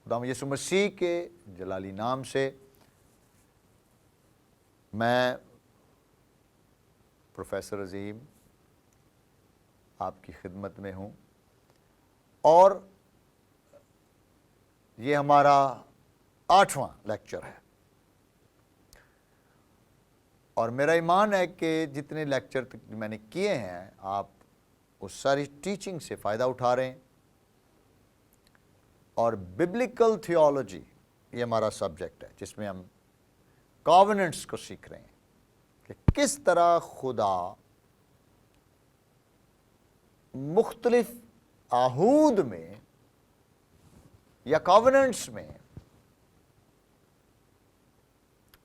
خدا یسوع مسیح کے جلالی نام سے میں پروفیسر عظیم آپ کی خدمت میں ہوں، اور یہ ہمارا 8واں لیکچر ہے، اور میرا ایمان ہے کہ جتنے لیکچر تک میں نے کیے ہیں آپ اس ساری ٹیچنگ سے فائدہ اٹھا رہے ہیں، اور ببلیکل تھیولوجی یہ ہمارا سبجیکٹ ہے جس میں ہم کووننٹس کو سیکھ رہے ہیں کہ کس طرح خدا مختلف عہود میں یا کووننٹس میں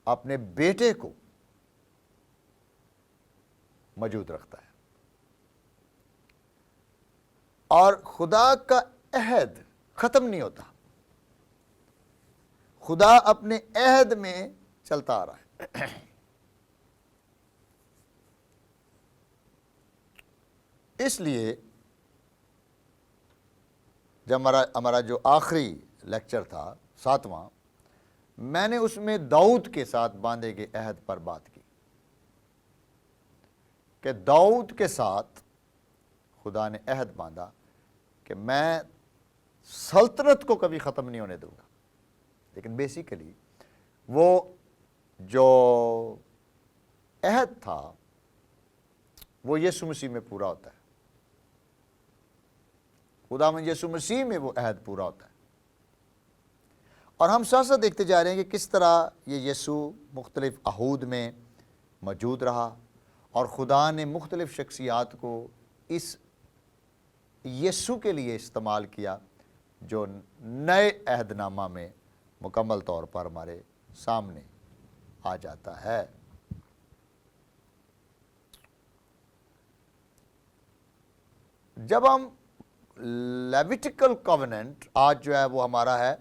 اپنے بیٹے کو موجود رکھتا ہے، اور خدا کا عہد ختم نہیں ہوتا، خدا اپنے عہد میں چلتا آ رہا ہے۔ اس لیے جب ہمارا جو آخری لیکچر تھا 7واں، میں نے اس میں داؤد کے ساتھ باندھے گئے عہد پر بات کی کہ داؤد کے ساتھ خدا نے عہد باندھا کہ میں سلطنت کو کبھی ختم نہیں ہونے دوں گا، لیکن بیسیکلی وہ جو عہد تھا وہ یسوع مسیح میں پورا ہوتا ہے، خداوند یسوع مسیح میں وہ عہد پورا ہوتا ہے، اور ہم ساتھ ساتھ دیکھتے جا رہے ہیں کہ کس طرح یہ یسوع مختلف عہود میں موجود رہا، اور خدا نے مختلف شخصیات کو اس یسوع کے لیے استعمال کیا جو نئے عہد نامہ میں مکمل طور پر ہمارے سامنے آ جاتا ہے۔ جب ہم لیویٹیکل کووننٹ، آج جو ہے وہ ہمارا ہے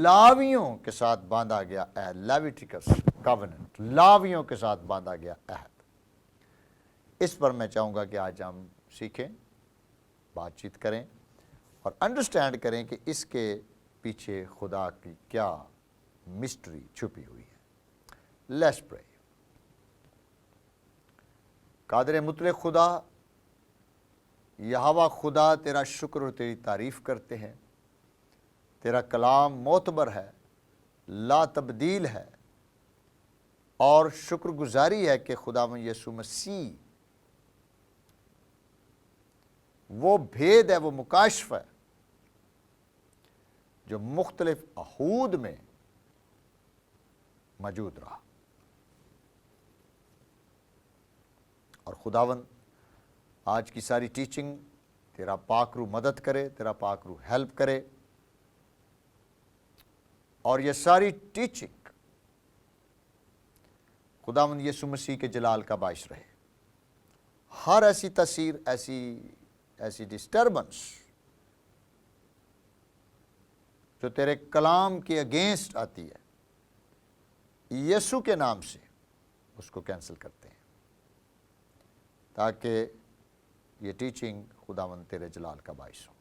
لاویوں کے ساتھ باندھا گیا عہد، لیویٹیکس کووننٹ، لاویوں کے ساتھ باندھا گیا عہد، اس پر میں چاہوں گا کہ آج ہم سیکھیں، بات چیت کریں اور انڈرسٹینڈ کریں کہ اس کے پیچھے خدا کی کیا مسٹری چھپی ہوئی ہے۔ لیٹس پرے۔ قادر مطلق خدا، یہوہ خدا، تیرا شکر اور تیری تعریف کرتے ہیں، تیرا کلام معتبر ہے، لا تبدیل ہے، اور شکر گزاری ہے کہ خداوند یسوع مسیح وہ بھید ہے، وہ مکاشف ہے جو مختلف عہود میں موجود رہا، اور خداوند آج کی ساری ٹیچنگ تیرا پاک روح مدد کرے، تیرا پاک روح ہیلپ کرے، اور یہ ساری ٹیچنگ خداوند یسوع مسیح کے جلال کا باعث رہے۔ ہر ایسی تاثیر، ایسی ڈسٹربنس جو تیرے کلام کے اگینسٹ آتی ہے، یسوع کے نام سے اس کو کینسل کرتے ہیں، تاکہ یہ ٹیچنگ خداوند تیرے جلال کا باعث ہو،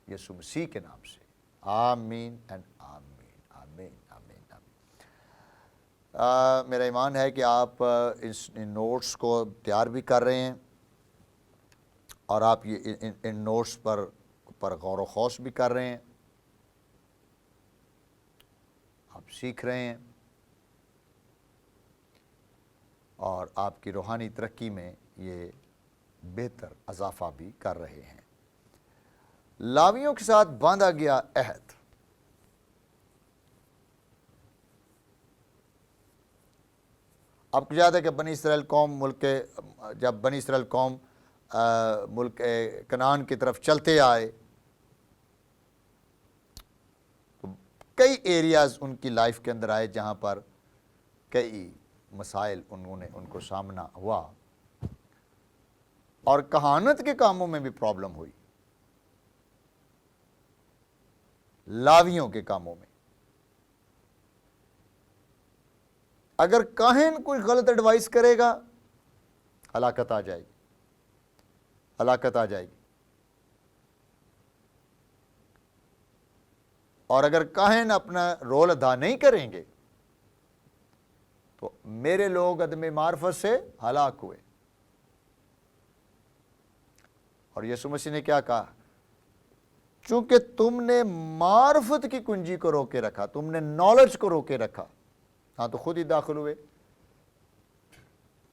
یسوع مسیح کے نام سے، آمین اینڈ آمین، آمین، آمین، آمین۔ میرا ایمان ہے کہ آپ ان نوٹس کو تیار بھی کر رہے ہیں، اور آپ یہ ان نوٹس پر غور و خوض بھی کر رہے ہیں، آپ سیکھ رہے ہیں، اور آپ کی روحانی ترقی میں یہ بہتر اضافہ بھی کر رہے ہیں۔ لاویوں کے ساتھ باندھا گیا عہد، آپ کو یاد ہے کہ بنی اسرائیل قوم جب بنی اسرائیل قوم ملک کنعان کی طرف چلتے آئے تو کئی ایریاز ان کی لائف کے اندر آئے جہاں پر کئی مسائل ان کو سامنا ہوا، اور کہانت کے کاموں میں بھی پرابلم ہوئی، لاویوں کے کاموں میں۔ اگر کاہن کوئی غلط ایڈوائس کرے گا، ہلاکت آ جائے گی، ہلاکت آ جائے گی۔ اور اگر کاہن اپنا رول ادا نہیں کریں گے تو میرے لوگ عدم معرفت سے ہلاک ہوئے. اور یسوع مسیح نے کیا کہا؟ چونکہ تم نے معرفت کی کنجی کو روکے رکھا، تم نے نالج کو روکے رکھا، نہ تو خود ہی داخل ہوئے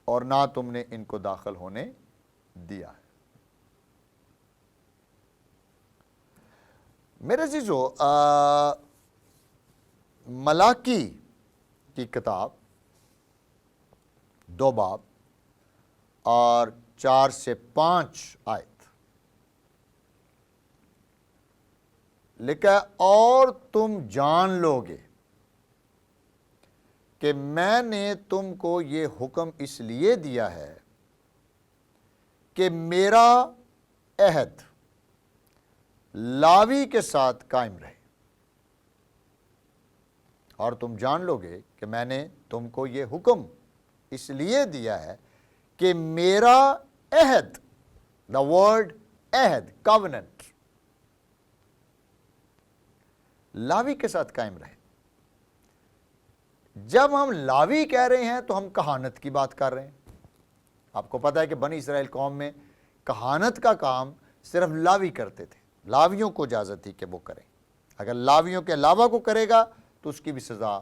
اور نہ تم نے ان کو داخل ہونے دیا ہے. میرے عزیزو، ملاکی کی کتاب 2 باب اور 4 سے 5 آیت لکھا ہے، اور تم جان لو گے کہ میں نے تم کو یہ حکم اس لیے دیا ہے کہ میرا عہد لاوی کے ساتھ قائم رہے. اور تم جان لو گے کہ میں نے تم کو یہ حکم اس لیے دیا ہے کہ میرا عہد، دا ورڈ عہد، covenant، لاوی کے ساتھ قائم رہے. جب ہم لاوی کہہ رہے ہیں تو ہم کہانت کی بات کر رہے ہیں. آپ کو پتا ہے کہ بنی اسرائیل قوم میں کہانت کا کام صرف لاوی کرتے تھے، لاویوں کو اجازت تھی کہ وہ کریں. اگر لاویوں کے علاوہ کو کرے گا تو اس کی بھی سزا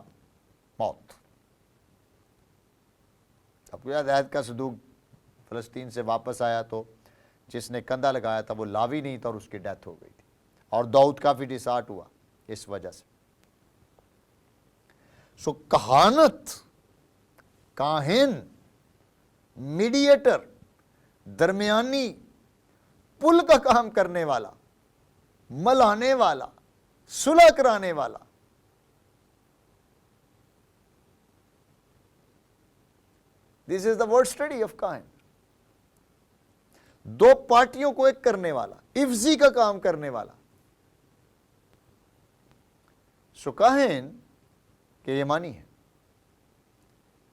موت. اب کو یاد عہد کا صدوق فلسطین سے واپس آیا تو جس نے کندھا لگایا تھا وہ لاوی نہیں تھا اور اس کی ڈیتھ ہو گئی تھی، اور داؤد کافی ڈسارٹ ہوا اس وجہ سے. سو کہانت، کاہن، میڈیٹر، درمیانی، پل کا کام کرنے والا، ملانے والا، صلح کرانے والا. دس از دا ورڈ اسٹڈی آف کاہن. 2 پارٹیوں کو ایک کرنے والا، افزی کا کام کرنے والا. سو کاہن کہ یہ معنی ہے،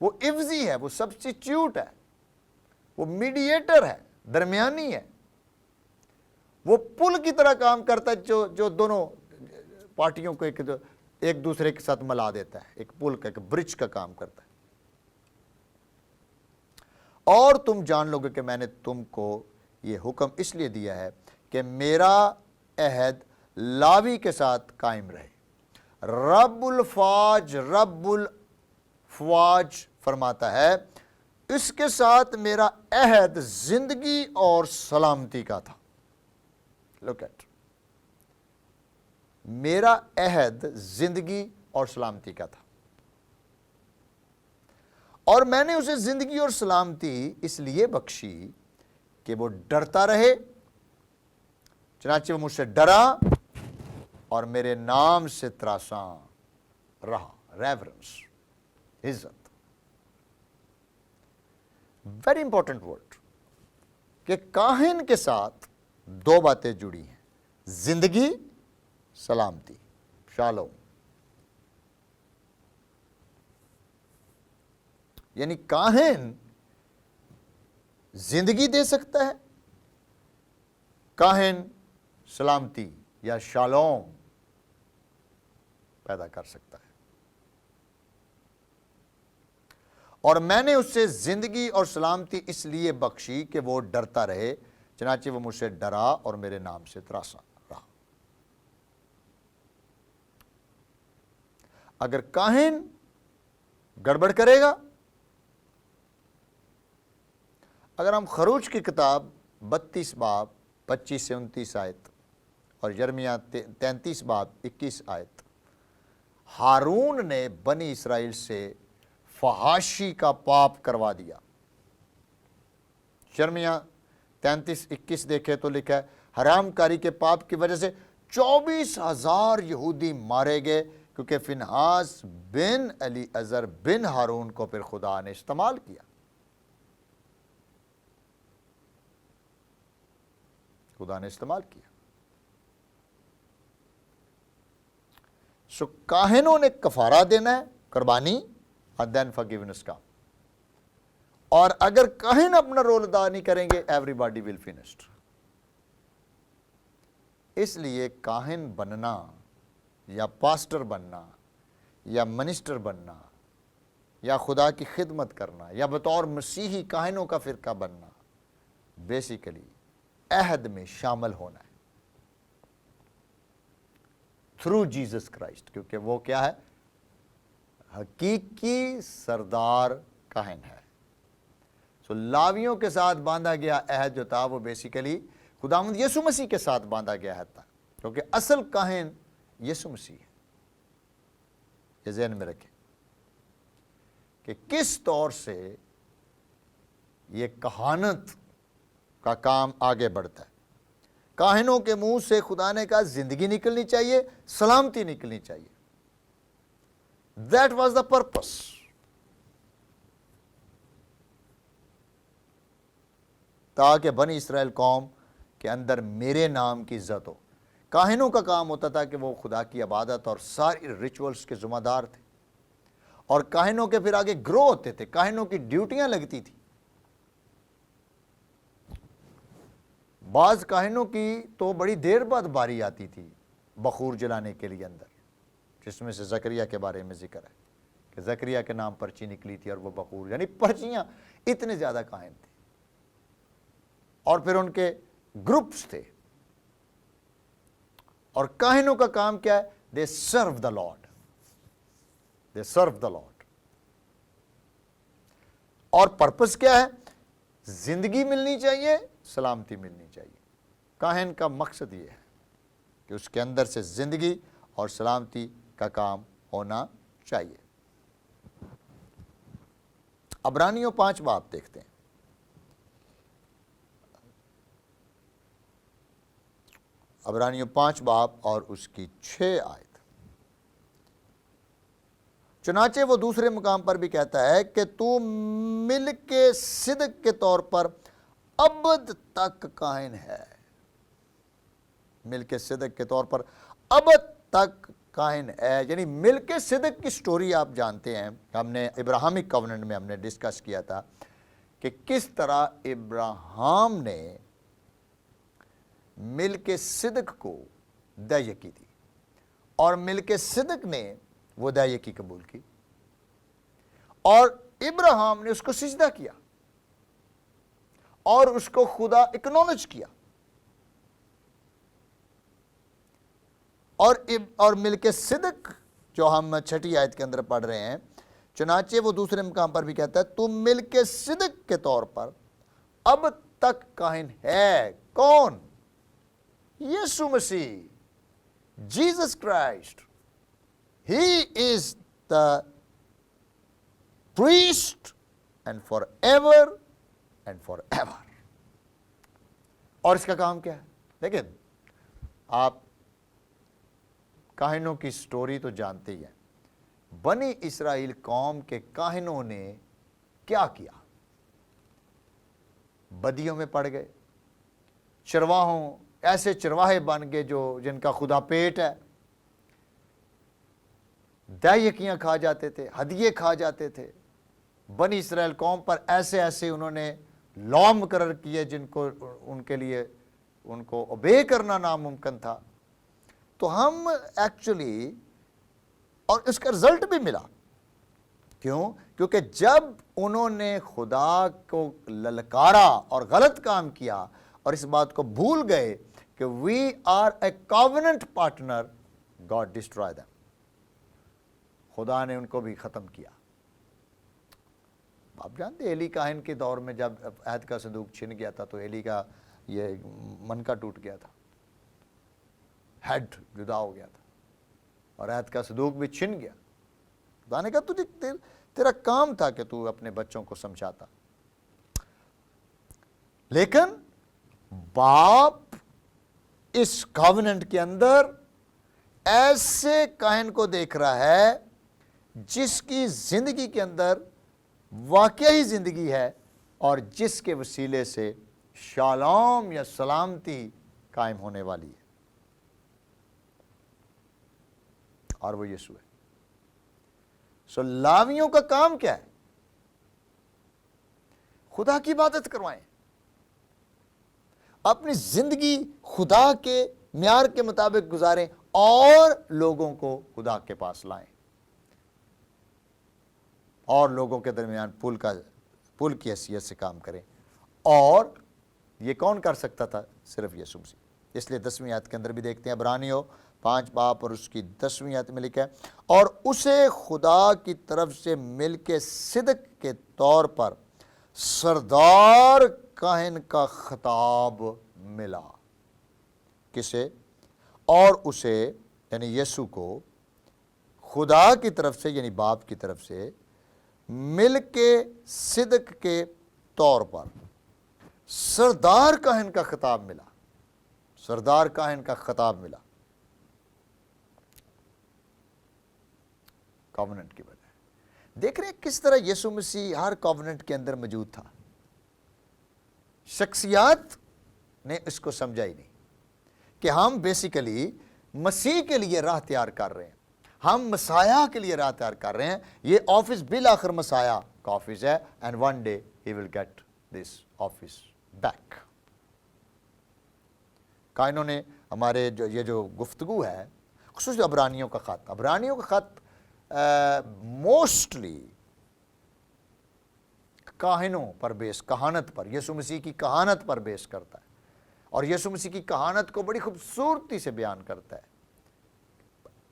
وہ افزی ہے، وہ سبسٹیچیوٹ ہے، وہ میڈیٹر ہے، درمیانی ہے، وہ پل کی طرح کام کرتا ہے جو دونوں پارٹیوں کو ایک دوسرے کے ساتھ ملا دیتا ہے، ایک پل کا، ایک برج کا کام کرتا ہے. اور تم جان لو گے کہ میں نے تم کو یہ حکم اس لیے دیا ہے کہ میرا عہد لاوی کے ساتھ قائم رہے. رب الفواج فرماتا ہے اس کے ساتھ میرا عہد زندگی اور سلامتی کا تھا. لک ایٹ، میرا عہد زندگی اور سلامتی کا تھا، اور میں نے اسے زندگی اور سلامتی اس لیے بخشی کہ وہ ڈرتا رہے. چنانچہ وہ مجھ سے ڈرا اور میرے نام سے تراساں رہا. ریورنس، عزت. ویری امپورٹنٹ ورڈ کہ کاہن کے ساتھ 2 باتیں جڑی ہیں، زندگی، سلامتی، شالوم. یعنی کاہن زندگی دے سکتا ہے، کاہن سلامتی یا شالوم پیدا کر سکتا ہے. اور میں نے اس سے زندگی اور سلامتی اس لیے بخشی کہ وہ ڈرتا رہے. چنانچہ وہ مجھ سے ڈرا اور میرے نام سے تراسا رہا. اگر کاہن گڑبڑ کرے گا، اگر ہم خروج کی کتاب 32 باب 25 سے 29 آیت اور یرمیہ 33 باب 21 آیت، ہارون نے بنی اسرائیل سے فحاشی کا پاپ کروا دیا. یرمیہ 33:21 دیکھے تو لکھا ہے حرام کاری کے پاپ کی وجہ سے 24,000 یہودی مارے گئے، کیونکہ فنحاس بن علی ازر بن ہارون کو پھر خدا نے استعمال کیا. خدا نے استعمال کیا. سو کاہنوں نے کفارہ دینا ہے، قربانی، and then forgiveness کا. اور اگر کاہن اپنا رول ادا نہیں کریں گے، ایوری باڈی ول فنشڈ. اس لیے کاہن بننا یا پاسٹر بننا یا منسٹر بننا یا خدا کی خدمت کرنا یا بطور مسیحی کاہنوں کا فرقہ بننا، بیسیکلی عہد میں شامل ہونا ہے تھرو جیسس کرائسٹ، کیونکہ وہ کیا ہے؟ حقیقی سردار کاہن ہے۔ سو لاویوں کے ساتھ باندھا گیا عہد جو تھا وہ بیسیکلی خداوند یسوع مسیح کے ساتھ باندھا گیا عہد تھا، کیونکہ اصل کاہن یسوع مسیح ہے۔ یہ ذہن میں رکھیں کہ کس طور سے یہ کہانت کا کام آگے بڑھتا ہے۔ کاہنوں کے منہ سے خدا نے کہا زندگی نکلنی چاہیے، سلامتی نکلنی چاہیے۔ That was the purpose۔ تاکہ بنی اسرائیل قوم کے اندر میرے نام کی عزت ہو۔ کاہنوں کا کام ہوتا تھا کہ وہ خدا کی عبادت اور ساری ریچولز کے ذمہ دار تھے، اور کاہنوں کے پھر آگے گرو ہوتے تھے، کاہنوں کی ڈیوٹیاں لگتی تھی۔ بعض کاہنوں کی تو بڑی دیر بعد باری آتی تھی بخور جلانے کے لیے اندر، جس میں سے زکریا کے بارے میں ذکر ہے کہ زکریا کے نام پرچی نکلی تھی اور وہ بخور، یعنی پرچیاں اتنے زیادہ کاہن تھے، اور پھر ان کے گروپس تھے۔ اور کاہنوں کا کام کیا ہے؟ دے سرو دا لارڈ، دے سرو دا لارڈ۔ اور پرپس کیا ہے؟ زندگی ملنی چاہیے، سلامتی ملنی چاہیے۔ کاہن کا مقصد یہ ہے کہ اس کے اندر سے زندگی اور سلامتی کا کام ہونا چاہیے۔ عبرانیوں 5 باب دیکھتے ہیں۔ عبرانیوں 5 باب اور اس کی 6 آیت۔ چنانچہ وہ دوسرے مقام پر بھی کہتا ہے کہ تو ملک صدق کے طور پر ابد تک کاہن ہے۔ ملک صدق کے طور پر ابد تک کاہن ہے، یعنی ملک صدق کی سٹوری آپ جانتے ہیں، ہم نے ابراہیمک کوننٹ میں ہم نے ڈسکس کیا تھا کہ کس طرح ابراہیم نے ملک صدق کو دعوت کی تھی، اور ملک صدق نے وہ دعوت کی قبول کی، اور ابراہیم نے اس کو سجدہ کیا اور اس کو خدا اکنالج کیا، اور ملک صدق جو ہم 6 آیت کے اندر پڑھ رہے ہیں، چنانچہ وہ دوسرے مقام پر بھی کہتا ہے تو ملک صدق کے طور پر اب تک کاہن ہے۔ کون؟ یسوع مسیح، Jesus Christ. He is the priest and for ever and for ever. اور اس کا کام کیا ہے؟ لیکن آپ کاہنوں کی سٹوری تو جانتے ہی ہیں۔ بنی اسرائیل قوم کے کاہنوں نے کیا کیا؟ بدیوں میں پڑ گئے، چرواہوں، ایسے چرواہے بن گئے جن کا خدا پیٹ ہے، دہیکیاں کھا جاتے تھے، ہدیے کھا جاتے تھے۔ بنی اسرائیل قوم پر ایسے انہوں نے لا مقرر کیے جن کو ان کے لیے ان کو اوبے کرنا ناممکن تھا۔ تو ہم ایکچولی، اور اس کا رزلٹ بھی ملا، کیوں؟ کیونکہ جب انہوں نے خدا کو للکارا اور غلط کام کیا اور اس بات کو بھول گئے کہ we are a covenant partner, God destroy them, خدا نے ان کو بھی ختم کیا۔ آپ جانتے ایلی کاہن کے دور میں جب عہد کا صندوق چھن گیا تھا تو ایلی کا یہ منکا ٹوٹ گیا تھا، ہیڈ جدا ہو گیا تھا، اور عہد کا صندوق بھی چھن گیا۔ خدا نے کہا تیرا کام تھا کہ تو اپنے بچوں کو سمجھاتا، لیکن باپ اس کووننٹ کے اندر ایسے کاہن کو دیکھ رہا ہے جس کی زندگی کے اندر واقعی زندگی ہے اور جس کے وسیلے سے شالوم یا سلامتی قائم ہونے والی ہے، اور وہ یسوع ہے۔ سو لاویوں کا کام کیا ہے؟ خدا کی عبادت کروائیں، اپنی زندگی خدا کے معیار کے مطابق گزاریں، اور لوگوں کو خدا کے پاس لائیں اور لوگوں کے درمیان پل کی حیثیت سے کام کریں. اور یہ کون کر سکتا تھا؟ صرف یسوع مسیح. اس لیے 10ویں آیت کے اندر بھی دیکھتے ہیں، عبرانیوں 5 باب اور اس کی 10ویں آیت میں لکھا ہے، اور اسے خدا کی طرف سے مل کے صدق کے طور پر سردار کاہن کا خطاب ملا. کسے؟ اور اسے یعنی یسوع کو خدا کی طرف سے یعنی باپ کی طرف سے مل کے صدق کے طور پر سردار کاہن کا خطاب ملا. سردار کاہن کا خطاب ملا کووننٹ کی وجہ. دیکھ رہے ہیں کس طرح یسوع مسیح ہر کووننٹ کے اندر موجود تھا. شخصیات نے اس کو سمجھا ہی نہیں کہ ہم بیسیکلی مسیح کے لیے راہ تیار کر رہے ہیں، ہم مسیح کے لیے راہ تیار کر رہے ہیں. یہ آفس بالآخر مسیح کا آفس ہے، and one day he will get this office back. کائنوں نے ہمارے یہ جو گفتگو ہے، خصوصاً عبرانیوں کا خط موسٹلی کاہنوں پر بیس، کہانت پر، یسوع مسیح کی کہانت پر بیس کرتا ہے، اور یسوع مسیح کی کہانت کو بڑی خوبصورتی سے بیان کرتا ہے،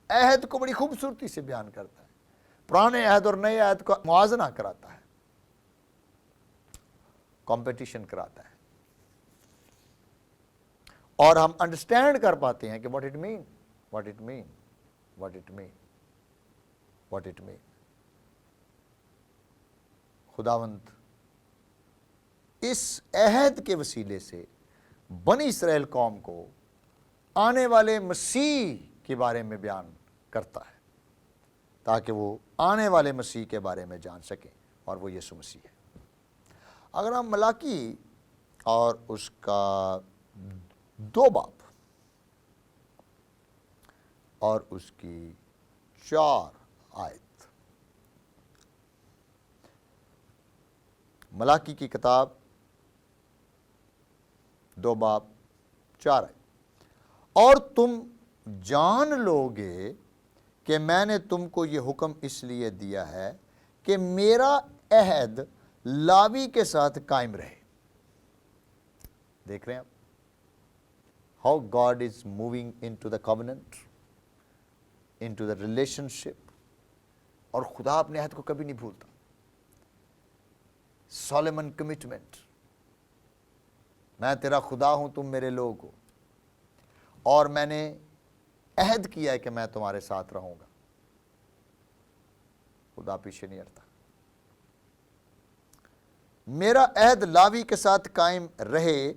عہد کو بڑی خوبصورتی سے بیان کرتا ہے، پرانے عہد اور نئے عہد کا موازنہ کراتا ہے، کمپٹیشن کراتا ہے، اور ہم انڈرسٹینڈ کر پاتے ہیں کہ what it mean. خداوند اس عہد کے وسیلے سے بنی اسرائیل قوم کو آنے والے مسیح کے بارے میں بیان کرتا ہے تاکہ وہ آنے والے مسیح کے بارے میں جان سکیں، اور وہ یسوع مسیح ہے. اگر ہم ملاکی اور اس کا 2 باب اور اس کی 4 آیت، ملاکی کی کتاب 2 باب 4 آیت، اور تم جان لو گے کہ میں نے تم کو یہ حکم اس لیے دیا ہے کہ میرا عہد لاوی کے ساتھ قائم رہے. دیکھ رہے ہیں آپ how God is moving into the covenant, into the relationship. اور خدا اپنے عہد کو کبھی نہیں بھولتا. سولمن کمٹمنٹ، میں تیرا خدا ہوں، تم میرے لوگ ہو، اور میں نے عہد کیا ہے کہ میں تمہارے ساتھ رہوں گا. خدا پیچھے نہیں ہٹتا. میرا عہد لاوی کے ساتھ قائم رہے.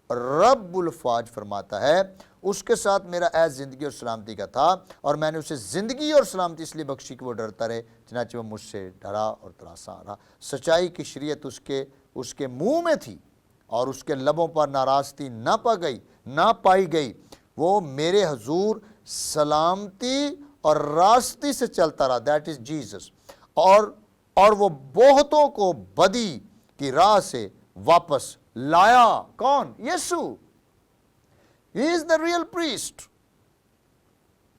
رب الفاج فرماتا ہے اس کے ساتھ میرا عہد زندگی اور سلامتی کا تھا، اور میں نے اسے زندگی اور سلامتی اس لیے بخشی کہ وہ ڈرتا رہے، چنانچہ وہ مجھ سے ڈرا اور تراسا رہا. سچائی کی شریعت اس کے منہ میں تھی، اور اس کے لبوں پر ناراستی نہ پائی گئی. وہ میرے حضور سلامتی اور راستی سے چلتا رہا، دیٹ از جیزس. اور وہ بہتوں کو بدی کی راہ سے واپس لایا. کون؟ یسوع. He is the real priest.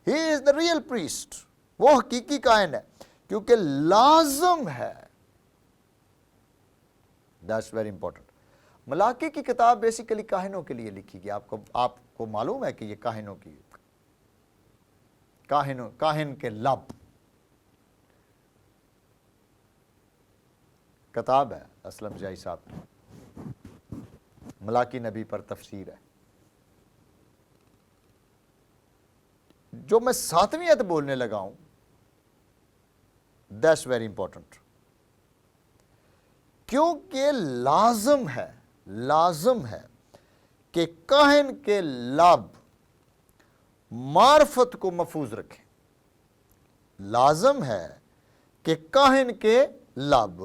He is the real priest. وہ حقیقی کائن ہے کیونکہ لازم ہے. That's very important. ملاکی کی کتاب بیسیکلی کاہنوں کے لیے لکھی گئی. آپ کو معلوم ہے کہ یہ کاہنوں کی کاہن کے لب کتاب ہے. اسلم جائی صاحب کی ملاکی نبی پر تفسیر ہے. جو میں 7ویں آیت بولنے لگا ہوں that's very important. کیونکہ لازم ہے کہ کاہن کے لب معرفت کو محفوظ رکھیں. لازم ہے کہ کاہن کے لب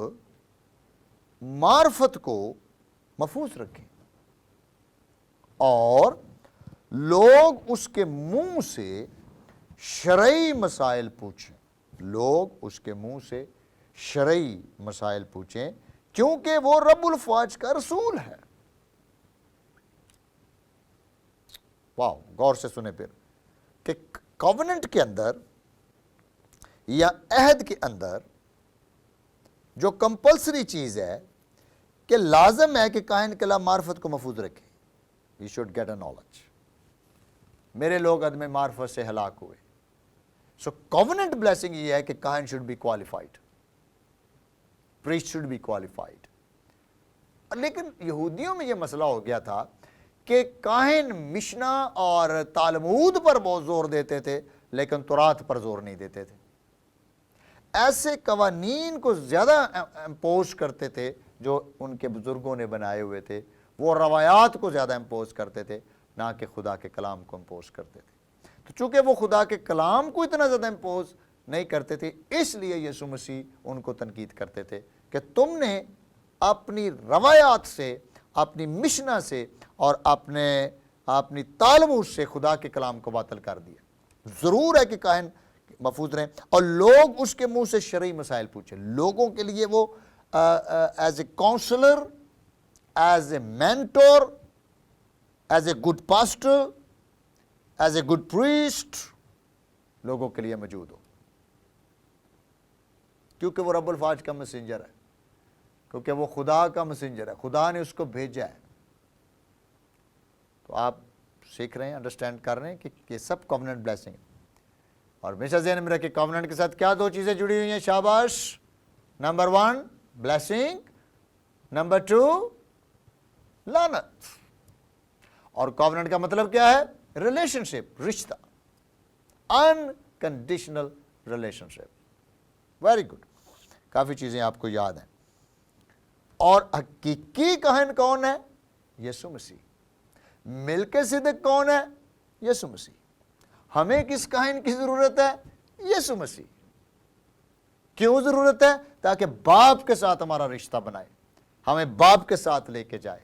معرفت کو محفوظ رکھیں، اور لوگ اس کے منہ سے شرعی مسائل پوچھیں. لوگ اس کے منہ سے شرعی مسائل پوچھیں کیونکہ وہ رب الفاج کا رسول ہے. واو، غور سے سنیں پھر کہ کوننٹ کے اندر یا عہد کے اندر جو کمپلسری چیز ہے کہ لازم ہے کہ کاہن کلا معرفت کو محفوظ رکھے. He should get a knowledge. میرے لوگ عدم معرفت سے ہلاک ہوئے. سو covenant blessing یہ ہے کہ کاہن should be qualified. Priest should be qualified. لیکن یہودیوں میں یہ مسئلہ ہو گیا تھا کہ کاہن مشنا اور تالمود پر بہت زور دیتے تھے لیکن تورات پر زور نہیں دیتے تھے. ایسے قوانین کو زیادہ امپوز کرتے تھے جو ان کے بزرگوں نے بنائے ہوئے تھے. وہ روایات کو زیادہ امپوز کرتے تھے نہ کہ خدا کے کلام کو امپوز کرتے تھے. تو چونکہ وہ خدا کے کلام کو اتنا زیادہ امپوز نہیں کرتے تھے اس لیے یسوع مسیح ان کو تنقید کرتے تھے کہ تم نے اپنی روایات سے، اپنی مشنا سے اور اپنی تعلمات سے خدا کے کلام کو باطل کر دیا. ضرور ہے کہ کاہن محفوظ رہیں اور لوگ اس کے منہ سے شرعی مسائل پوچھیں. لوگوں کے لیے وہ as a counsellor, as a mentor, as a good pastor, as a good priest لوگوں کے لیے موجود ہو، کیونکہ وہ رب الفاظ کا مسنجر ہے، کیونکہ وہ خدا کا مسنجر ہے، خدا نے اس کو بھیجا ہے. تو آپ سیکھ رہے ہیں، انڈرسٹینڈ کر رہے ہیں کہ یہ سب کووننٹ بلیسنگ ہے. اور ہمیشہ ذہن میں رکھیں کووننٹ کے ساتھ کیا دو چیزیں جڑی ہوئی ہیں؟ شاباش. نمبر 1 بلیسنگ، نمبر 2 لعنت. اور کووننٹ کا مطلب کیا ہے؟ ریلیشن شپ، رشتہ، unconditional relationship. Very good. کافی چیزیں آپ کو یاد ہیں. اور حقیقی کاہن کون ہے؟ یسوع مسیح. ملک صدق کون ہے؟ یسوع مسیح. ہمیں کس کاہن کی ضرورت ہے؟ یسوع مسیح. کیوں ضرورت ہے؟ تاکہ باپ کے ساتھ ہمارا رشتہ بنائے، ہمیں باپ کے ساتھ لے کے جائے.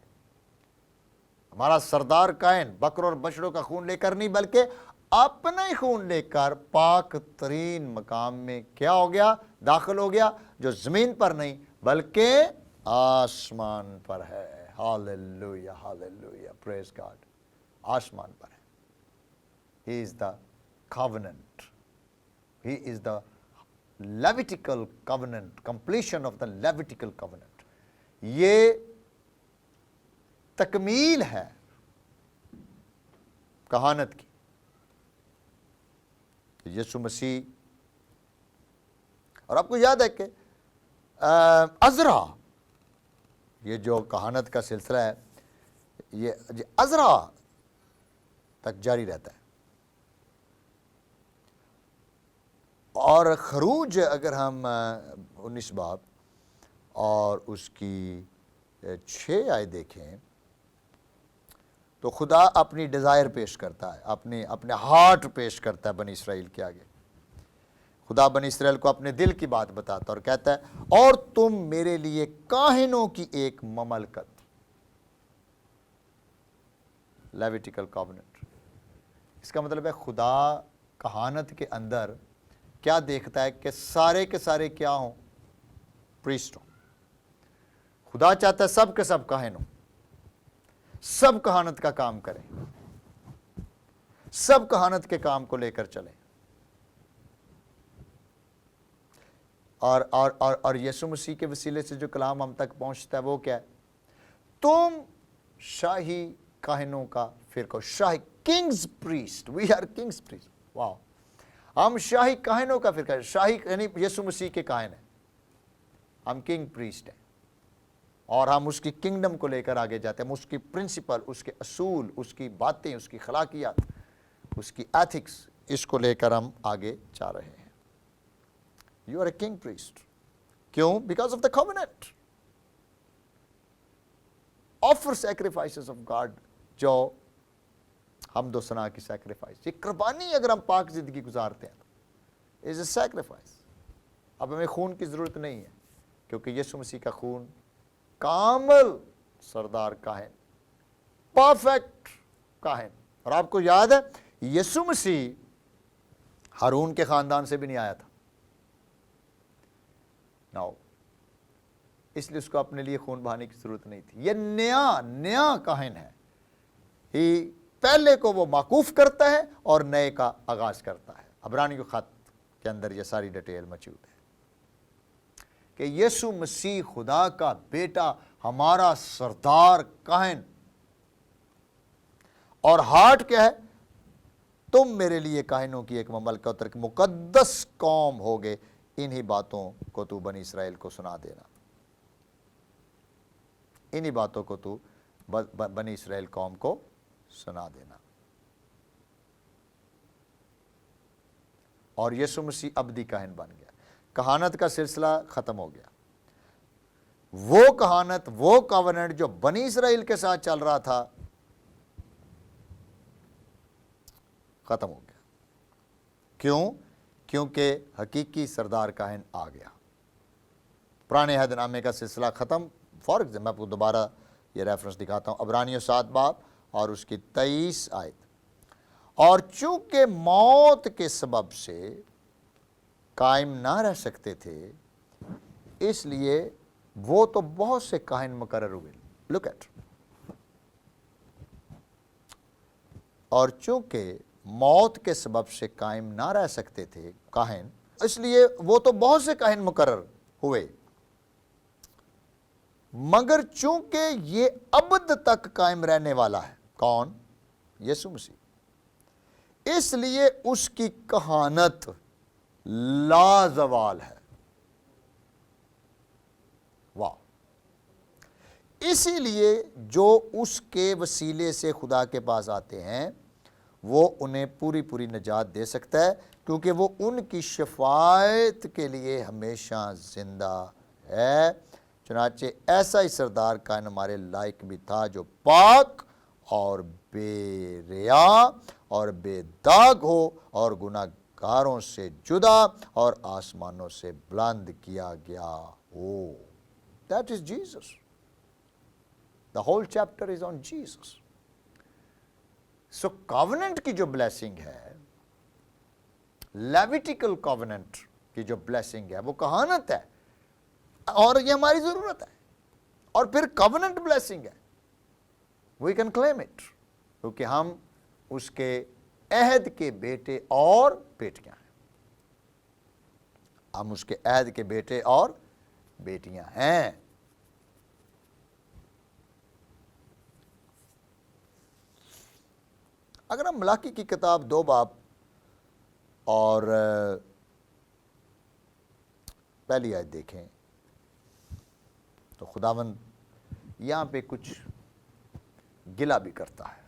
ہمارا سردار کاہن بکروں اور بچڑوں کا خون لے کر نہیں بلکہ اپنا ہی خون لے کر پاک ترین مقام میں کیا ہو گیا؟ داخل ہو گیا، جو زمین پر نہیں بلکہ آسمان پر ہے. ہاللیلویہ، ہاللیلویہ، پریز گاڈ. آسمان پر ہے. He is the covenant. He is the Levitical covenant, completion of the Levitical covenant. یہ تکمیل ہے کہانت کی. یسوع مسیح، اور آپ کو یاد ہے کہ عزرا، یہ جو کہانت کا سلسلہ ہے یہ عزرا تک جاری رہتا ہے. اور خروج اگر ہم 19 باب اور اس کی 6 آیت دیکھیں تو خدا اپنی ڈیزائر پیش کرتا ہے، اپنے ہارٹ پیش کرتا ہے بنی اسرائیل کے آگے. خدا بنی اسرائیل کو اپنے دل کی بات بتاتا اور کہتا ہے اور تم میرے لیے کاہنوں کی ایک مملکت. Levitical covenant. اس کا مطلب ہے خدا کہانت کے اندر کیا دیکھتا ہے کہ سارے کے سارے کیا ہوں؟ پریسٹ ہوں. خدا چاہتا ہے سب کے سب کاہن ہوں، سب کہانت کا کام کریں، سب کہانت کے کام کو لے کر چلیں. اور یسوع مسیح کے وسیلے سے جو کلام ہم تک پہنچتا ہے وہ کیا ہے؟ تم شاہی کاہنوں کا فرقہ، شاہی kings priest. We are kings priest. Wow. ہم شاہی کاہنوں کا فرقہ ہے. شاہی یعنی یسوع مسیح کے کاہن ہیں. ہم کنگ پریسٹ ہیں اور ہم اس کی کنگڈم کو لے کر آگے جاتے ہیں. ہم اس کی پرنسپل، اس کے اصول، اس کی باتیں، اس کی اخلاقیات، اس کی ایتھکس، اس کو لے کر ہم آگے جا رہے ہیں. You are a king priest. کیوں؟ Because of the covenant. Offer sacrifices of God, جو حمد و ثنا کی سیکریفائس، یہ قربانی اگر ہم پاک زندگی گزارتے ہیں از اے سیکریفائس. اب ہمیں خون کی ضرورت نہیں ہے کیونکہ یسوع مسیح کا خون کامل سردار کاہن، پرفیکٹ کاہن. اور آپ کو یاد ہے یسوع مسیح ہارون کے خاندان سے بھی نہیں آیا تھا. نو، اس لیے اس کو اپنے لیے خون بہانے کی ضرورت نہیں تھی. یہ نیا کاہن ہے. He پہلے کو وہ معکوف کرتا ہے اور نئے کا آغاز کرتا ہے۔ عبرانیوں خط کے اندر یہ ساری ڈیٹیل موجود ہے کہ یسوع مسیح خدا کا بیٹا، ہمارا سردار کاہن، اور ہارٹ کیا ہے؟ تم میرے لیے کاہنوں کی ایک مملکت اور ایک مقدس قوم ہوگے، انہی باتوں کو تو بنی اسرائیل کو سنا دینا، انہی باتوں کو تو بنی اسرائیل قوم کو سنا دینا۔ اور یسوع مسیح ابدی کاہن بن گیا، کہانت کا سلسلہ ختم ہو گیا۔ وہ کہانت، وہ کووننٹ جو بنی اسرائیل کے ساتھ چل رہا تھا، ختم ہو گیا۔ کیوں؟ کیونکہ حقیقی سردار کاہن آ گیا۔ پرانے عہد نامے کا سلسلہ ختم۔ فار ایگزامپل میں آپ کو دوبارہ یہ ریفرنس دکھاتا ہوں، عبرانیوں 7 باب اور اس کی 23 آیت۔ اور چونکہ موت کے سبب سے قائم نہ رہ سکتے تھے، اس لیے وہ تو بہت سے کاہن مقرر ہوئے۔ لک ایٹ، اور چونکہ موت کے سبب سے قائم نہ رہ سکتے تھے کاہن، اس لیے وہ تو بہت سے کاہن مقرر ہوئے، مگر چونکہ یہ ابد تک قائم رہنے والا ہے۔ کون؟ یسوع مسیح۔ اس لیے اس کی کہانت لازوال ہے۔ واہ! اسی لیے جو اس کے وسیلے سے خدا کے پاس آتے ہیں، وہ انہیں پوری پوری نجات دے سکتا ہے، کیونکہ وہ ان کی شفاعت کے لیے ہمیشہ زندہ ہے۔ چنانچہ ایسا ہی سردار کائن ہمارے لائق بھی تھا، جو پاک اور بے ریا اور بے داغ ہو اور گناہ گاروں سے جدا اور آسمانوں سے بلند کیا گیا ہو۔ That is Jesus. The whole chapter is on Jesus. So covenant کی جو بلیسنگ ہے، لیویٹیکل کووننٹ کی جو بلیسنگ ہے، وہ کہانت ہے، اور یہ ہماری ضرورت ہے۔ اور پھر کووننٹ بلیسنگ ہے، we can claim it، کیونکہ ہم اس کے عہد کے بیٹے اور بیٹیاں ہیں۔ ہم اس کے عہد کے بیٹے اور بیٹیاں ہیں۔ اگر ہم ملاکی کی کتاب 2 باب اور پہلی آیت دیکھیں تو خداوند یہاں پہ کچھ گلہ بھی کرتا ہے،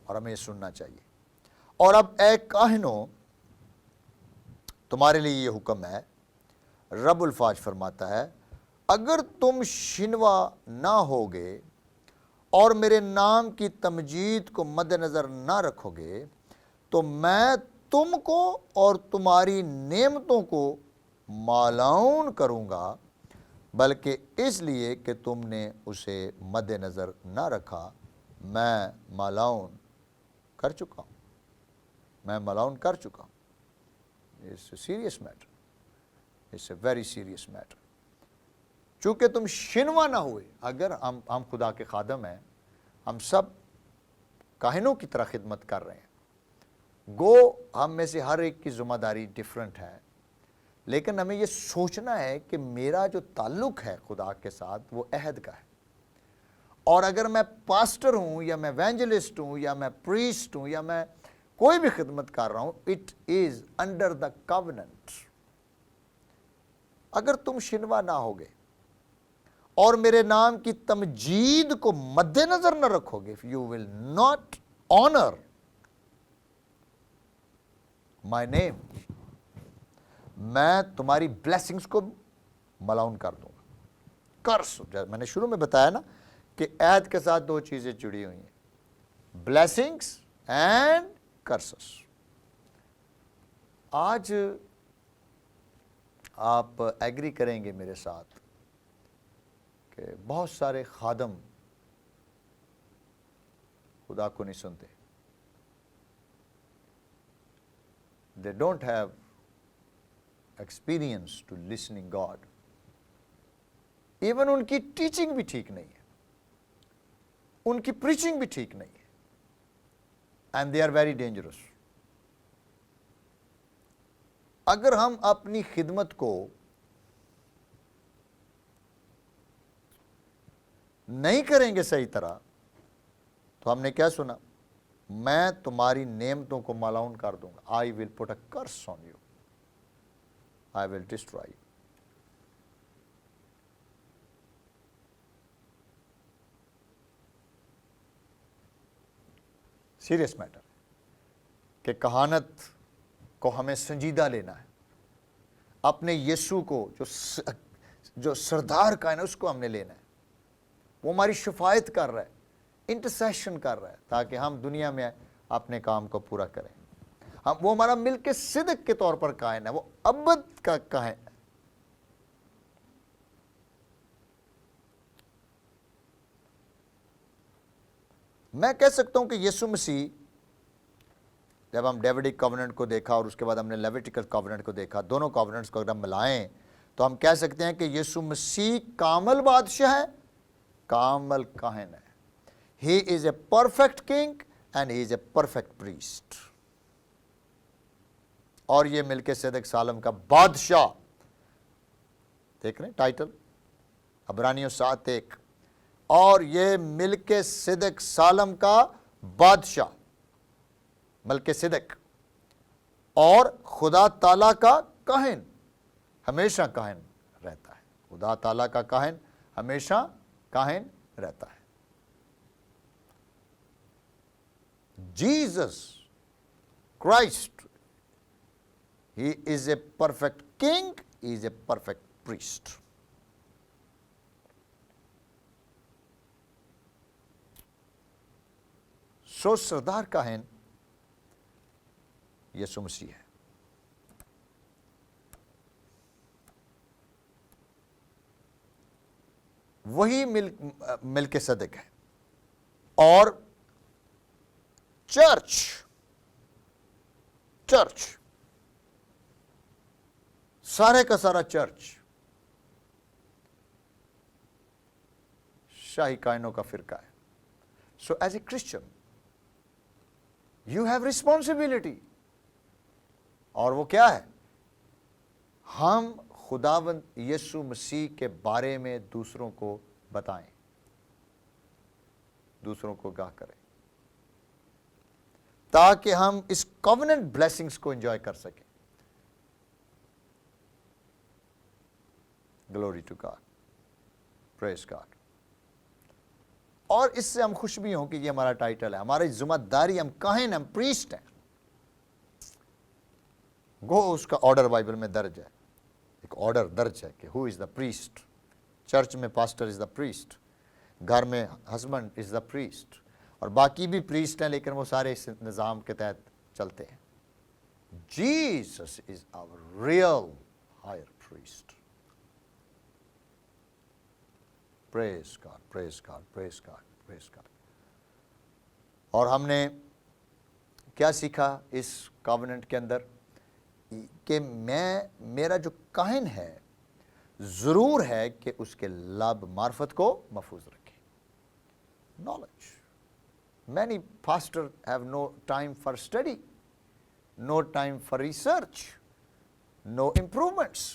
اور ہمیں یہ سننا چاہیے۔ اور اب اے کاہنوں، تمہارے لیے یہ حکم ہے، رب الفاظ فرماتا ہے، اگر تم شنوا نہ ہوگے اور میرے نام کی تمجید کو مد نظر نہ رکھو گے، تو میں تم کو اور تمہاری نعمتوں کو مالعون کروں گا، بلکہ اس لیے کہ تم نے اسے مد نظر نہ رکھا، میں مالعون کر چکا ہوں۔ میں مالعون کر چکا ہوں۔ It's a serious matter. It's a very serious matter. چونکہ تم شنوا نہ ہوئے۔ اگر ہم خدا کے خادم ہیں، ہم سب کاہنوں کی طرح خدمت کر رہے ہیں، گو ہم میں سے ہر ایک کی ذمہ داری ڈیفرنٹ ہے، لیکن ہمیں یہ سوچنا ہے کہ میرا جو تعلق ہے خدا کے ساتھ وہ عہد کا ہے۔ اور اگر میں پاسٹر ہوں یا میں ایونجلسٹ ہوں یا میں پریسٹ ہوں یا میں کوئی بھی خدمت کر رہا ہوں، it is under the covenant. اگر تم شنوا نہ ہوگے اور میرے نام کی تمجید کو مد نظر نہ رکھو گے، یو ول ناٹ آنر مائی نیم، میں تمہاری بلیسنگز کو ملعون کر دوں گا۔ کرس، میں نے شروع میں بتایا نا کہ عہد کے ساتھ 2 چیزیں جڑی ہوئی ہیں، بلیسنگز اینڈ کرسس۔ آج آپ ایگری کریں گے میرے ساتھ کہ بہت سارے خادم خدا کو نہیں سنتے۔ They don't have experience to listening God. Even in کی ٹیچنگ بھی ٹھیک نہیں ہے، ان کی پریچنگ بھی ٹھیک نہیں ہے۔ And they are very dangerous. اگر ہم اپنی خدمت کو نہیں کریں گے صحیح طرح تو ہم نے کیا سنا؟ میں تمہاری نعمتوں کو ملعون کر دوں گا. I will put a curse on you, I will destroy you. Serious matter کہ کہانت کو ہمیں سنجیدہ لینا ہے. اپنے یسوع کو جو سردار کا ہے نا اس کو ہم نے لینا ہے. وہ ہماری شفاعت کر رہا ہے, انٹرسیشن کر رہا ہے تاکہ ہم دنیا میں اپنے کام کو پورا کریں. وہ ہمارا ملک صدق کے طور پر کائن ہے, وہ ابد کا کائن ہے. میں کہہ سکتا ہوں کہ یسوع مسیح, جب ہم ڈیوڈک کووننٹ کو دیکھا اور اس کے بعد ہم نے لیویٹیکل کووننٹ کو دیکھا, دونوں کووننٹس کو اگر ہم ملائیں تو ہم کہہ سکتے ہیں کہ یسوع مسیح کامل بادشاہ ہے, کامل کاہن ہے. He is a perfect king and he is a perfect priest. اور یہ ملک صدق سالم کا بادشاہ, دیکھ رہے ہیں ٹائٹل عبرانیوں 7:1, اور یہ ملک صدق سالم کا بادشاہ, ملک صدق, اور خدا تعالیٰ کا کاہن, ہمیشہ کاہن رہتا ہے. خدا تعالیٰ کا کاہن ہمیشہ کاہن رہتا ہے. Jesus Christ, he is a perfect king, he is a perfect priest. So سردار کاہن یسوع مسیح ہے. وہی ملک صدق ہے. اور چرچ سارے کا سارا چرچ شاہی کائنوں کا فرقہ ہے. So as a Christian you have responsibility. اور وہ کیا ہے؟ ہم خداوند یسوع مسیح کے بارے میں دوسروں کو بتائیں, دوسروں کو آگاہ کریں, تاکہ ہم اس کووننٹ بلیسنگز کو انجوائے کر سکیں. Glory to God, praise God. اور اس سے ہم خوش بھی ہوں کہ یہ ہمارا ٹائٹل ہے, ہماری ذمہ داری, ہم کاہن, ہم پریسٹ ہیں. گو اس کا آرڈر بائبل میں درج ہے, ایک آرڈر درج ہے کہ ہو از دا پریسٹ. چرچ میں پاسٹر از دا پریسٹ, گھر میں ہسبینڈ از دا پریسٹ, اور باقی بھی پریسٹ ہیں لیکن وہ سارے اس نظام کے تحت چلتے ہیں. Jesus is our real higher priest. Praise God, praise God, praise God, praise God. اور ہم نے کیا سیکھا اس کووننٹ کے اندر؟ کہ میرا جو کاہن ہے ضرور ہے کہ اس کے لب معرفت کو محفوظ رکھے. Knowledge. Many pastors have no time for study, no time for research, no improvements.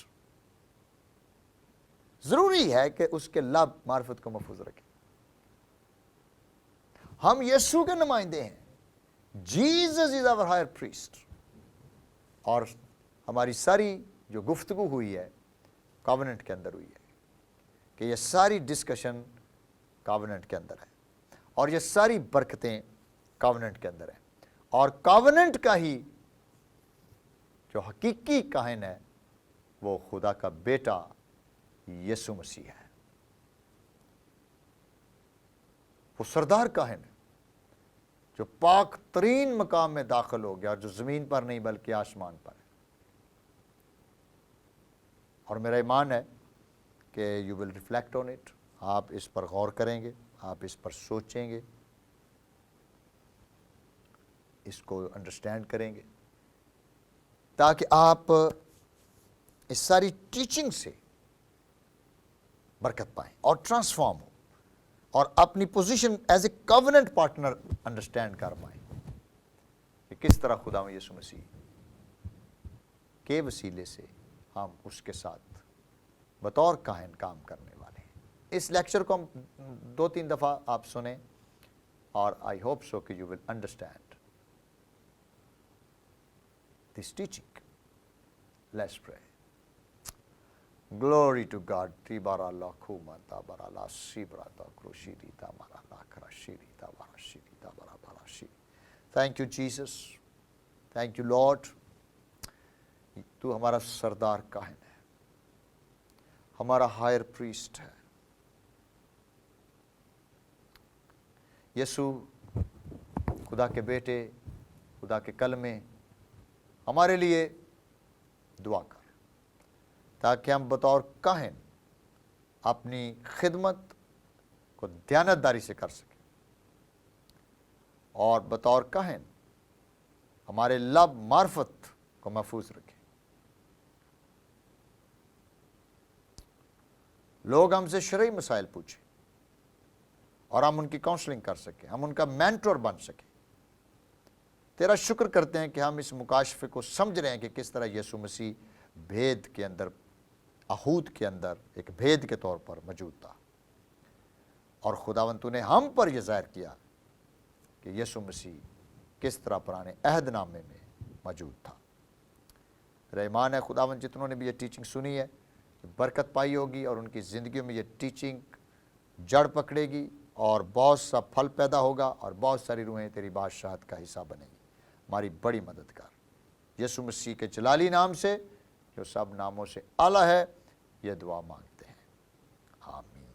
ضروری ہے کہ اس کے لب معرفت کو محفوظ رکھے. ہم یسوع کے نمائندے ہیں. Jesus is our higher priest. اور ہماری ساری جو گفتگو ہوئی ہے کووننٹ کے اندر ہوئی ہے, کہ یہ ساری ڈسکشن کووننٹ کے اندر ہے, اور یہ ساری برکتیں کووننٹ کے اندر ہیں. اور کووننٹ کا ہی جو حقیقی کاہن ہے وہ خدا کا بیٹا یسوع مسیح ہے. وہ سردار کاہن ہے جو پاک ترین مقام میں داخل ہو گیا, اور جو زمین پر نہیں بلکہ آسمان پر ہے. اور میرا ایمان ہے کہ you will reflect on it. آپ اس پر غور کریں گے, آپ اس پر سوچیں گے, اس کو انڈرسٹینڈ کریں گے, تاکہ آپ اس ساری ٹیچنگ سے برکت پائیں اور ٹرانسفارم ہو, اور اپنی position as a covenant partner understand کر پائیں. کس طرح خدا یسوع مسیح کے وسیلے سے ہم اس کے ساتھ بطور کاہن کام کرنے والے ہیں۔ اس لیکچر کو ہم 2-3 دفعہ آپ سنیں اور آئی ہوپ سو کہ you will understand this teaching. Let's pray. Glory to God. تیبارا لاکھو ماتا برا لا سیبرا تا کروشیری تا مارا لا کرا شیری تا برا شیری تا برا برا شیری۔ Thank you Jesus, thank you Lord. تو ہمارا سردار کاہن ہے، ہمارا ہائر پریسٹ ہے۔ یسوع خدا کے بیٹے، خدا کے کلمے ہمارے لیے دعا کر تاکہ ہم بطور کاہن اپنی خدمت کو دیانتداری سے کر سکیں، اور بطور کاہن ہمارے لب معرفت کو محفوظ رکھیں۔ لوگ ہم سے شرعی مسائل پوچھیں اور ہم ان کی کاؤنسلنگ کر سکیں، ہم ان کا مینٹور بن سکیں۔ تیرا شکر کرتے ہیں کہ ہم اس مکاشفے کو سمجھ رہے ہیں کہ کس طرح یسوع مسیح بھید کے اندر، احود کے اندر ایک بھید کے طور پر موجود تھا، اور خداوند تو نے ہم پر یہ ظاہر کیا کہ یسوع مسیح کس طرح پرانے عہد نامے میں موجود تھا۔ میرا ایمان ہے خداوند جتنوں نے بھی یہ ٹیچنگ سنی ہے برکت پائی ہوگی، اور ان کی زندگیوں میں یہ ٹیچنگ جڑ پکڑے گی اور بہت سا پھل پیدا ہوگا، اور بہت ساری روحیں تیری بادشاہت کا حصہ بنیں گی۔ ہماری بڑی مدد کر، یسوع مسیح کے جلالی نام سے جو سب ناموں سے اعلیٰ ہے، یہ دعا مانگ